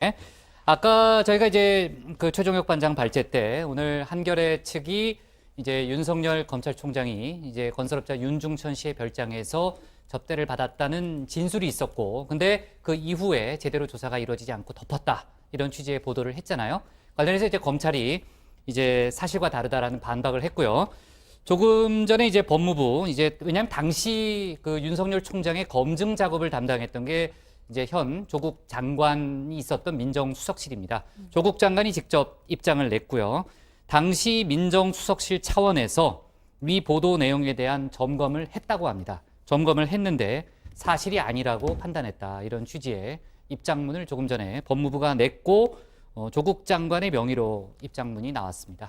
네. 아까 저희가 이제 그 최종혁 반장 발제 때 오늘 한겨레 측이 이제 윤석열 검찰총장이 이제 건설업자 윤중천 씨의 별장에서 접대를 받았다는 진술이 있었고, 근데 그 이후에 제대로 조사가 이루어지지 않고 덮었다, 이런 취지의 보도를 했잖아요. 관련해서 이제 검찰이 이제 사실과 다르다라는 반박을 했고요. 조금 전에 이제 법무부 이제 왜냐하면 당시 그 윤석열 총장의 검증 작업을 담당했던 게 이제 현 조국 장관이 있었던 민정수석실입니다. 조국 장관이 직접 입장을 냈고요. 당시 민정수석실 차원에서 위 보도 내용에 대한 점검을 했다고 합니다. 점검을 했는데 사실이 아니라고 판단했다, 이런 취지의 입장문을 조금 전에 법무부가 냈고 조국 장관의 명의로 입장문이 나왔습니다.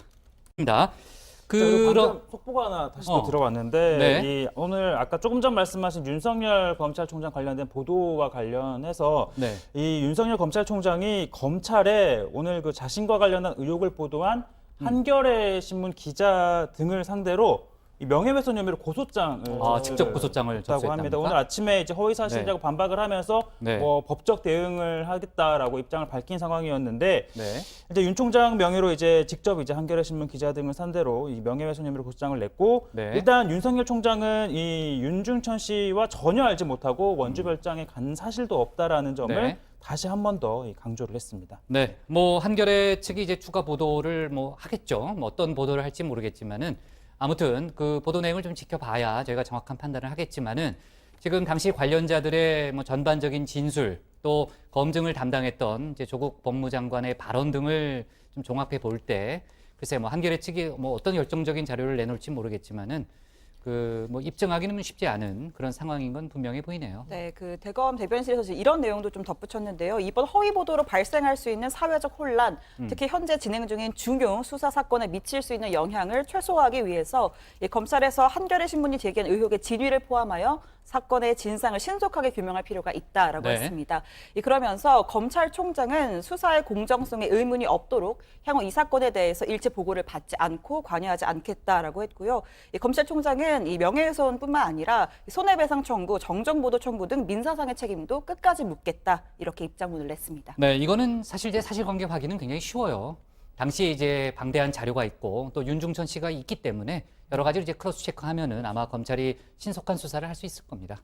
방금 속보가 하나 다시 또 들어왔는데 네. 이 오늘 아까 조금 전 말씀하신 윤석열 검찰총장 관련된 보도와 관련해서 네. 이 윤석열 검찰총장이 검찰에 오늘 그 자신과 관련한 의혹을 보도한 한겨레 신문 기자 등을 상대로 이 명예훼손 혐의로 고소장을 직접 고소장을 했다고 합니다. 접수했답니까? 오늘 아침에 이제 허위사실이라고 네. 반박을 하면서 네. 뭐 법적 대응을 하겠다라고 입장을 밝힌 상황이었는데 네. 이제 윤 총장 명의로 이제 직접 이제 한겨레 신문 기자 등을 상대로 이 명예훼손 혐의로 고소장을 냈고 네. 일단 윤석열 총장은 이 윤중천 씨와 전혀 알지 못하고 원주 별장에 간 사실도 없다라는 점을 네. 다시 한 번 더 강조를 했습니다. 네, 뭐 한겨레 측이 이제 추가 보도를 뭐 하겠죠. 뭐 어떤 보도를 할지 모르겠지만은 아무튼 그 보도 내용을 좀 지켜봐야 저희가 정확한 판단을 하겠지만은 지금 당시 관련자들의 뭐 전반적인 진술, 또 검증을 담당했던 이제 조국 법무장관의 발언 등을 좀 종합해 볼 때 글쎄 뭐 한겨레 측이 뭐 어떤 결정적인 자료를 내놓을지 모르겠지만은 그 뭐 입증하기는 쉽지 않은 그런 상황인 건 분명해 보이네요. 네, 그 대검 대변실에서 이런 내용도 좀 덧붙였는데요. 이번 허위 보도로 발생할 수 있는 사회적 혼란, 특히 현재 진행 중인 중요 수사 사건에 미칠 수 있는 영향을 최소화하기 위해서 이 검찰에서 한겨레 신문이 제기한 의혹의 진위를 포함하여 사건의 진상을 신속하게 규명할 필요가 있다라고 네. 했습니다. 그러면서 검찰총장은 수사의 공정성에 의문이 없도록 향후 이 사건에 대해서 일체 보고를 받지 않고 관여하지 않겠다라고 했고요. 이 검찰총장은 이 명예훼손뿐만 아니라 손해배상 청구, 정정보도 청구 등 민사상의 책임도 끝까지 묻겠다, 이렇게 입장문을 냈습니다. 네, 이거는 사실 이제 사실관계 확인은 굉장히 쉬워요. 당시에 이제 방대한 자료가 있고 또 윤중천 씨가 있기 때문에 여러 가지를 이제 크로스 체크하면은 아마 검찰이 신속한 수사를 할 수 있을 겁니다.